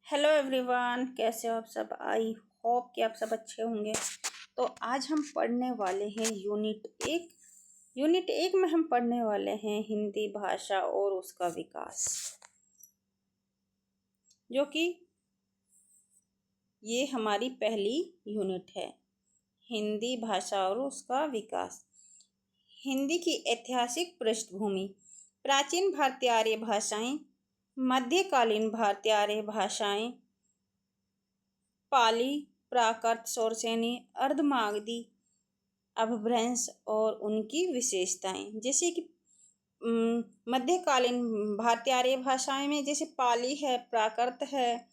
Hello everyone, कैसे हो आप सब। आई होप कि आप सब अच्छे होंगे। तो आज हम पढ़ने वाले हैं यूनिट एक में हम पढ़ने वाले हैं हिंदी भाषा और उसका विकास, जो कि ये हमारी पहली यूनिट है। हिंदी भाषा और उसका विकास। हिंदी की ऐतिहासिक पृष्ठभूमि। प्राचीन भारतीय आर्य भाषाएं, मध्यकालीन भारतीय आर्य भाषाएं, पाली, प्राकृत, शौरसेनी, अर्धमागधी, अपभ्रंश और उनकी विशेषताएं। जैसे कि मध्यकालीन भारतीय आर्य भाषाएं में जैसे पाली है, प्राकृत है,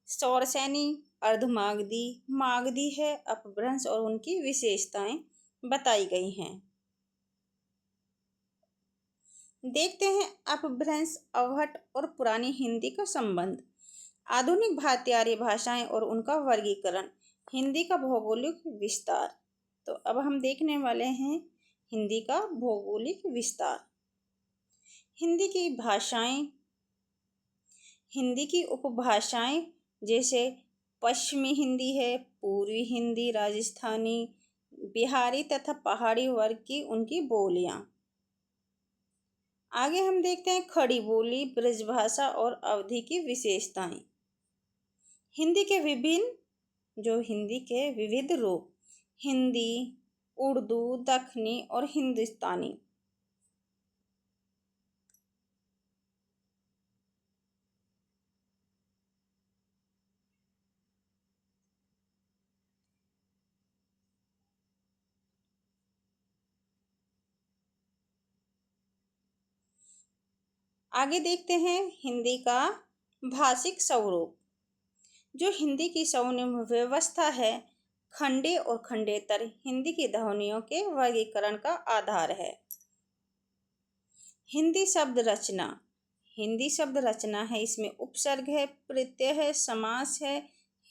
शौरसेनी, अर्धमागधी, मागधी है, अपभ्रंश और उनकी विशेषताएं बताई गई हैं। देखते हैं अपभ्रंश, अवहट और पुरानी हिंदी का संबंध। आधुनिक भारतीय आर्य भाषाएं और उनका वर्गीकरण। हिंदी का भौगोलिक विस्तार। तो अब हम देखने वाले हैं हिंदी का भौगोलिक विस्तार। हिंदी की भाषाएं, हिंदी की उपभाषाएं जैसे पश्चिमी हिंदी है, पूर्वी हिंदी, राजस्थानी, बिहारी तथा पहाड़ी वर्ग की उनकी बोलियां। आगे हम देखते हैं खड़ी बोली, ब्रजभाषा और अवधी की विशेषताएं। हिंदी के विविध रूप। हिंदी, उर्दू, दक्खनी और हिंदुस्तानी। आगे देखते हैं हिंदी का भाषिक स्वरूप। जो हिंदी की स्वनिम व्यवस्था है, खंडे और खंडेतर हिंदी की ध्वनियों के वर्गीकरण का आधार है। हिंदी शब्द रचना। हिंदी शब्द रचना है, इसमें उपसर्ग है, प्रत्यय है, समास है।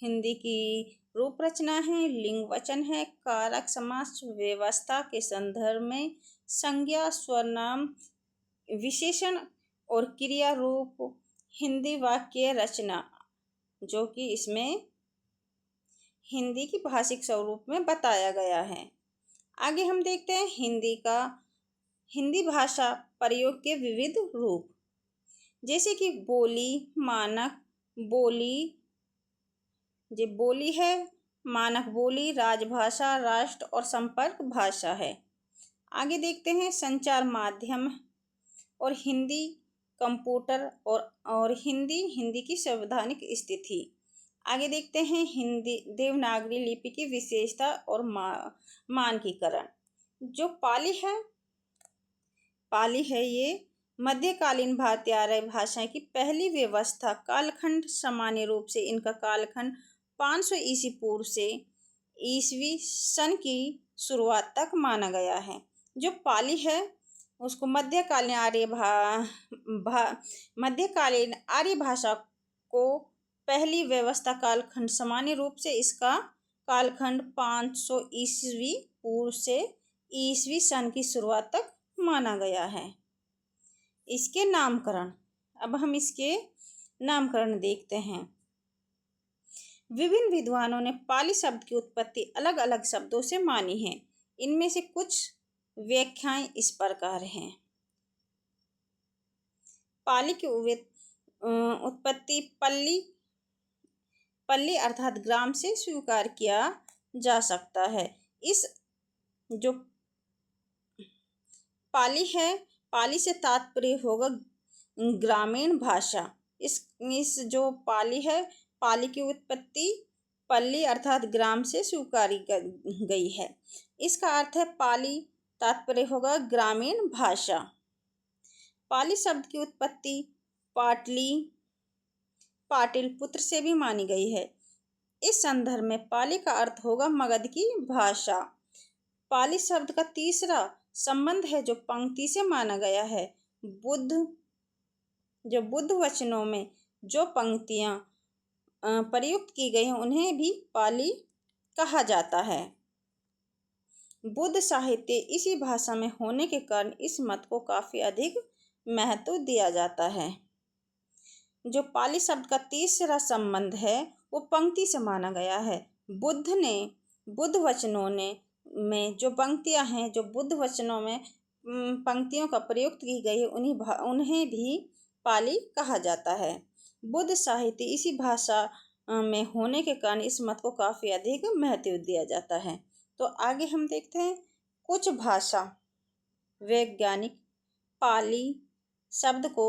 हिंदी की रूप रचना है, लिंग वचन है, कारक समास व्यवस्था के संदर्भ में संज्ञा, सर्वनाम, विशेषण और क्रिया रूप। हिंदी वाक्य रचना, जो कि इसमें हिंदी की भाषिक स्वरूप में बताया गया है। आगे हम देखते हैं हिंदी भाषा प्रयोग के विविध रूप। जैसे कि बोली, मानक बोली, जो बोली है, मानक बोली, राजभाषा, राष्ट्र और संपर्क भाषा है। आगे देखते हैं संचार माध्यम और हिंदी, कंप्यूटर और हिंदी की संवैधानिक स्थिति। आगे देखते हैं हिंदी देवनागरी लिपि की विशेषता और मानकीकरण। जो पाली है ये मध्यकालीन भारतीय आर्य भाषा की पहली व्यवस्था। कालखंड सामान्य रूप से इनका कालखंड 500 ईसा पूर्व से ईसवी सन की शुरुआत तक माना गया है। जो पाली है उसको मध्यकालीन आर्य भाषा को पहली व्यवस्था कालखंड सामान्य रूप से इसका कालखंड 500 ईस्वी पूर्व से ईसवी सन की शुरुआत तक माना गया है। इसके नामकरण। अब हम इसके नामकरण देखते हैं। विभिन्न विद्वानों ने पाली शब्द की उत्पत्ति अलग अलग शब्दों से मानी है। इनमें से कुछ व्याख्याएं इस प्रकार हैं। पाली की उत्पत्ति पल्ली अर्थात ग्राम से स्वीकार किया जा सकता है। इस जो पाली है, पाली से तात्पर्य होगा ग्रामीण भाषा। इस जो पाली है, पाली की उत्पत्ति पल्ली अर्थात ग्राम से स्वीकारी गई है। इसका अर्थ है पाली, तात्पर्य होगा ग्रामीण भाषा। पाली शब्द की उत्पत्ति पाटलिपुत्र से भी मानी गई है। इस संदर्भ में पाली का अर्थ होगा मगध की भाषा। पाली शब्द का तीसरा संबंध है जो पंक्ति से माना गया है। बुद्ध वचनों में जो पंक्तियां प्रयुक्त की गई हैं उन्हें भी पाली कहा जाता है। बुद्ध साहित्य इसी भाषा में होने के कारण इस मत को काफी अधिक महत्व दिया जाता है। जो पाली शब्द का तीसरा संबंध है वो पंक्ति से माना गया है। बुद्ध वचनों में जो पंक्तियां हैं, जो बुद्ध वचनों में पंक्तियों का प्रयुक्त की गई है, उन्हें भी पाली कहा जाता है। बुद्ध साहित्य इसी भाषा में होने के कारण इस मत को काफ़ी अधिक महत्व दिया जाता है। तो आगे हम देखते हैं कुछ भाषा वैज्ञानिक पाली शब्द को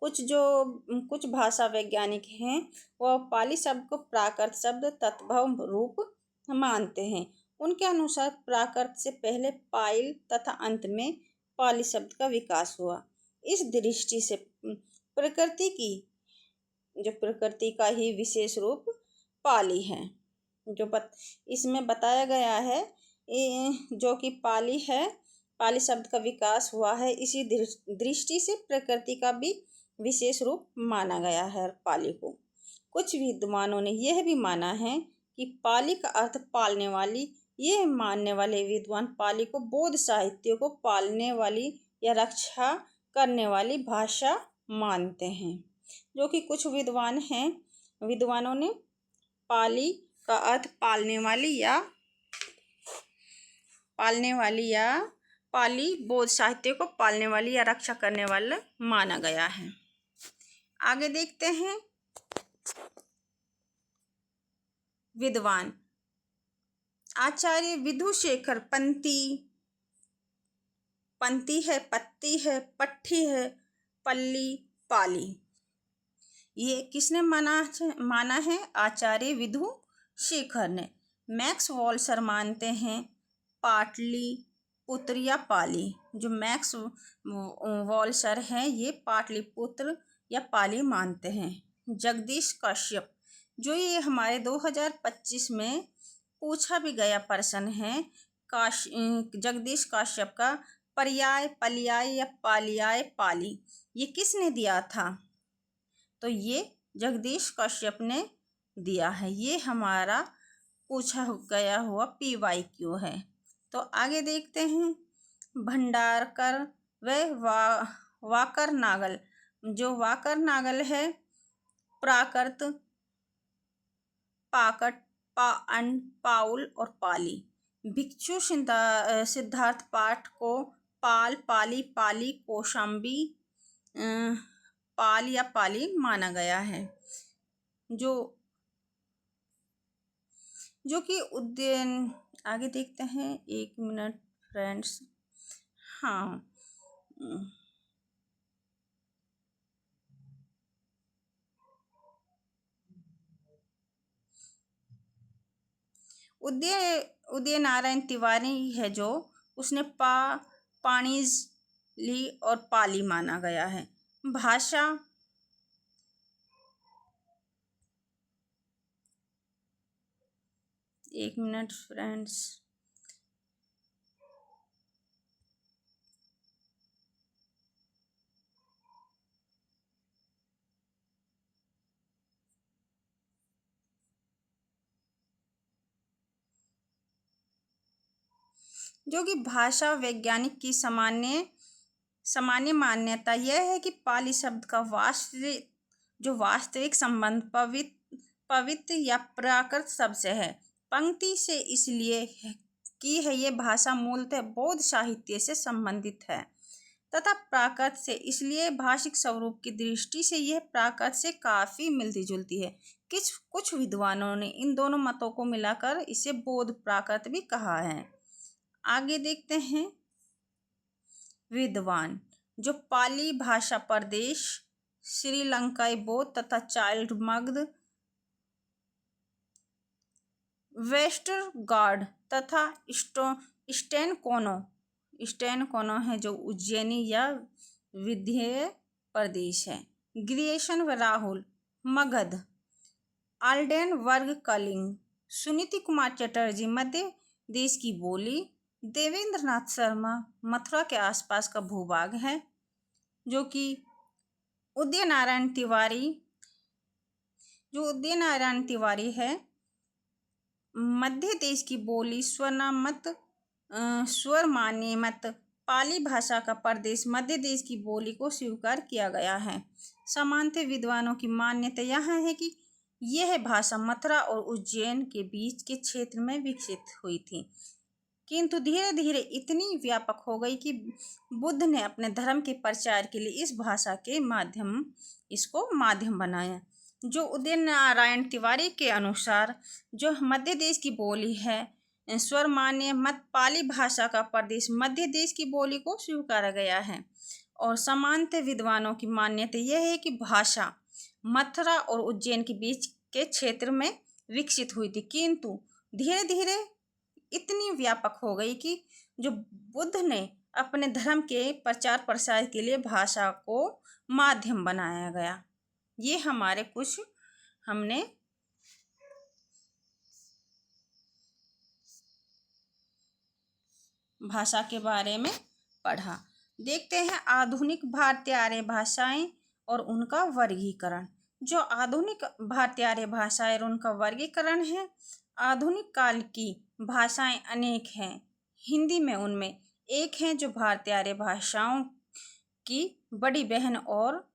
कुछ भाषा वैज्ञानिक हैं वह पाली शब्द को प्राकृत शब्द तद्भव रूप मानते हैं। उनके अनुसार प्राकृत से पहले पाइल तथा अंत में पाली शब्द का विकास हुआ। इस दृष्टि से प्रकृति का ही विशेष रूप पाली है। इसमें बताया गया है जो कि पाली है, पाली शब्द का विकास हुआ है, इसी दृष्टि से प्रकृति का भी विशेष रूप माना गया है पाली को। कुछ विद्वानों ने यह भी माना है कि पाली का अर्थ पालने वाली। यह मानने वाले विद्वान पाली को बौद्ध साहित्य को पालने वाली या रक्षा करने वाली भाषा मानते हैं। जो कि कुछ विद्वानों ने पाली का अर्थ पालने वाली या पाली बौद्ध साहित्य को पालने वाली या रक्षा करने वाला माना गया है। आगे देखते हैं विद्वान आचार्य विधुशेखर पंती है, पत्ती है, पट्ठी है, पल्ली, पाली। ये किसने माना है? आचार्य विधुशेखर ने। मैक्स वॉल्सर मानते हैं पाटली पुत्र या पाली। जो मैक्स वॉल्सर हैं ये पाटलिपुत्र या पाली मानते हैं। जगदीश कश्यप, जो ये हमारे 2025 में पूछा भी गया प्रश्न है, जगदीश कश्यप का पर्याय पलियाय या पालियाय पाली, ये किसने दिया था? तो ये जगदीश कश्यप ने दिया है। ये हमारा पूछा गया हुआ PYQ है। तो आगे देखते हैं भंडारकर व वाकर नागल। जो वाकर नागल है प्राकृत, पाकट, पाअन, पाउल और पाली। भिक्षु सिद्धार्थ पाठ को पाली, कौशाम्बी पाल या पाली माना गया है। जो कि उद्यान, आगे देखते हैं, 1 मिनट फ्रेंड्स। हाँ, उदय नारायण तिवारी है जो उसने पाणिज ली और पाली माना गया है। भाषा एक मिनट फ्रेंड्स। जो कि भाषा वैज्ञानिक की सामान्य मान्यता यह है कि पाली शब्द का वास्तविक संबंध पवित्र या प्राकृत शब्द से है। पंक्ति से इसलिए की है ये भाषा मूलतः बौद्ध साहित्य से संबंधित है तथा प्राकृत से इसलिए भाषिक स्वरूप की दृष्टि से यह प्राकृत से काफ़ी मिलती जुलती है। कुछ विद्वानों ने इन दोनों मतों को मिलाकर इसे बौद्ध प्राकृत भी कहा है। आगे देखते हैं विद्वान जो पाली भाषा प्रदेश श्रीलंकाई बौद्ध तथा चाइल्ड मगध वेस्टरगार्ड तथा स्टेन कोनो है जो उज्जैनी या विंध्य प्रदेश है। ग्रिएशन व राहुल मगध आल्डेन वर्ग कलिंग सुनीति कुमार चटर्जी मध्य देश की बोली देवेंद्र नाथ शर्मा मथुरा के आसपास का भूभाग है। जो कि उदय नारायण तिवारी है मध्य देश की बोली स्वर मान्य मत पाली भाषा का प्रदेश मध्य देश की बोली को स्वीकार किया गया है। सामान्य विद्वानों की मान्यता यह है कि यह भाषा मथुरा और उज्जैन के बीच के क्षेत्र में विकसित हुई थी, किंतु धीरे धीरे इतनी व्यापक हो गई कि बुद्ध ने अपने धर्म के प्रचार के लिए इस भाषा के माध्यम बनाया। जो उदय नारायण तिवारी के अनुसार जो मध्य देश की बोली है स्वरमान्य मत पाली भाषा का प्रदेश मध्य देश की बोली को स्वीकारा गया है। और सामान्य विद्वानों की मान्यता यह है कि भाषा मथुरा और उज्जैन के बीच के क्षेत्र में विकसित हुई थी, किंतु धीरे धीरे इतनी व्यापक हो गई कि जो बुद्ध ने अपने धर्म के प्रचार प्रसार के लिए भाषा को माध्यम बनाया गया। ये हमारे कुछ हमने भाषा के बारे में पढ़ा। देखते हैं आधुनिक भारतीय आर्य भाषाएं और उनका वर्गीकरण। जो आधुनिक भारतीय आर्य भाषाएं और उनका वर्गीकरण है, आधुनिक काल की भाषाएं अनेक हैं। हिंदी में उनमें एक है जो भारतीय आर्य भाषाओं की बड़ी बहन और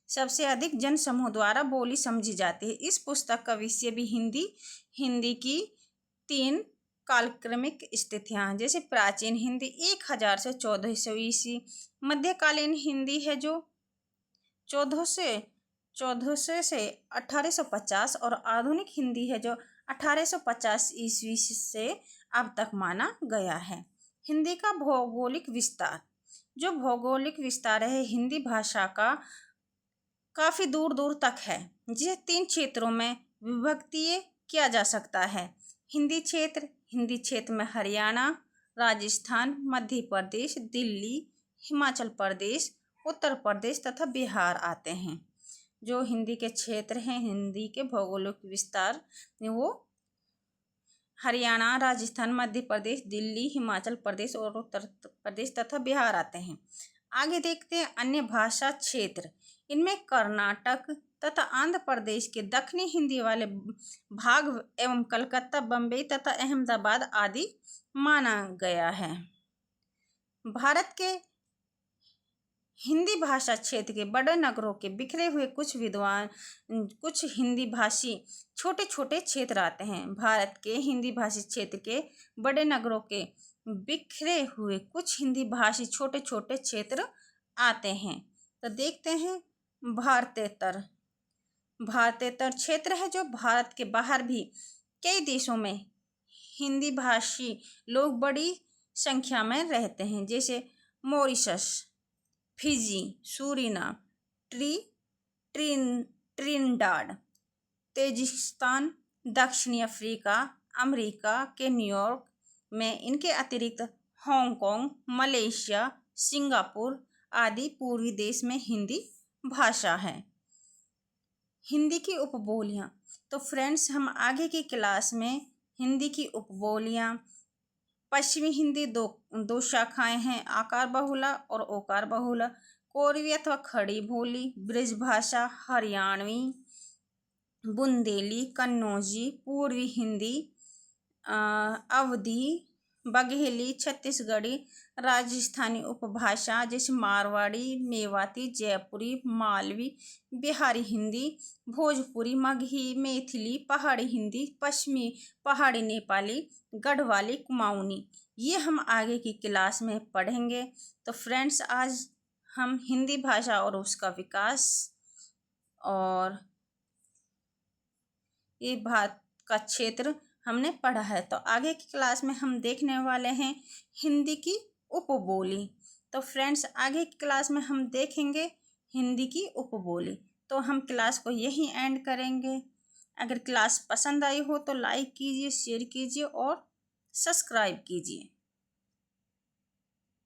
सबसे अधिक जन समूह द्वारा बोली समझी जाती है। इस पुस्तक का विषय भी हिंदी की 3 कालक्रमिक स्थितियाँ हैं, जैसे प्राचीन हिंदी 1000 से 1400 ईस्वी, मध्यकालीन हिंदी है जो 1400 से 1850 और आधुनिक हिंदी है जो 1850 ईस्वी से अब तक माना गया है। हिंदी का भौगोलिक विस्तार। जो भौगोलिक विस्तार है हिंदी भाषा का काफ़ी दूर दूर तक है, जिसे 3 क्षेत्रों में विभक्तीय किया जा सकता है। हिंदी क्षेत्र में हरियाणा, राजस्थान, मध्य प्रदेश, दिल्ली, हिमाचल प्रदेश, उत्तर प्रदेश तथा बिहार आते हैं। जो हिंदी के क्षेत्र हैं, हिंदी के भौगोलिक विस्तार वो हरियाणा, राजस्थान, मध्य प्रदेश, दिल्ली, हिमाचल प्रदेश और उत्तर प्रदेश तथा बिहार आते हैं। आगे देखते हैं अन्य भाषा क्षेत्र। इनमें कर्नाटक तथा आंध्र प्रदेश के दक्षिणी हिंदी वाले भाग एवं कलकत्ता, बम्बई तथा अहमदाबाद आदि माना गया है। भारत के हिंदी भाषा क्षेत्र के बड़े नगरों के बिखरे हुए कुछ हिंदी भाषी छोटे छोटे क्षेत्र आते हैं। भारत के हिंदी भाषी क्षेत्र के बड़े नगरों के बिखरे हुए कुछ हिंदी भाषी छोटे छोटे क्षेत्र आते हैं। तो देखते हैं भारतेतर क्षेत्र है जो भारत के बाहर भी कई देशों में हिंदी भाषी लोग बड़ी संख्या में रहते हैं, जैसे Mauritius, Fiji, Suriname, Trinidad, Tajikistan, दक्षिणी अफ्रीका, अमेरिका के न्यूयॉर्क में। इनके अतिरिक्त हांगकांग, मलेशिया, सिंगापुर आदि पूर्वी देश में हिंदी भाषा है। हिंदी की उपबोलियाँ। तो फ्रेंड्स, हम आगे की क्लास में हिंदी की उपबोलियाँ, पश्चिमी हिंदी दो शाखाएं हैं, आकार बहुला और ओकार बहुला, कोरवी अथवा खड़ी बोली, ब्रजभाषा, हरियाणवी, बुंदेली, कन्नौजी, पूर्वी हिंदी, अवधी, बघेली, छत्तीसगढ़ी, राजस्थानी उपभाषा जैसे मारवाड़ी, मेवाती, जयपुरी, मालवी, बिहारी हिंदी, भोजपुरी, मगही, मैथिली, पहाड़ी हिंदी, पश्चिमी पहाड़ी नेपाली, गढ़वाली, कुमाऊनी। ये हम आगे की क्लास में पढ़ेंगे। तो फ्रेंड्स, आज हम हिंदी भाषा और उसका विकास और ये भारत का क्षेत्र हमने पढ़ा है। तो आगे की क्लास में हम देखने वाले हैं हिंदी की उपबोली। तो फ्रेंड्स, आगे की क्लास में हम देखेंगे हिंदी की उपबोली। तो हम क्लास को यहीं एंड करेंगे। अगर क्लास पसंद आई हो तो लाइक कीजिए, शेयर कीजिए और सब्सक्राइब कीजिए।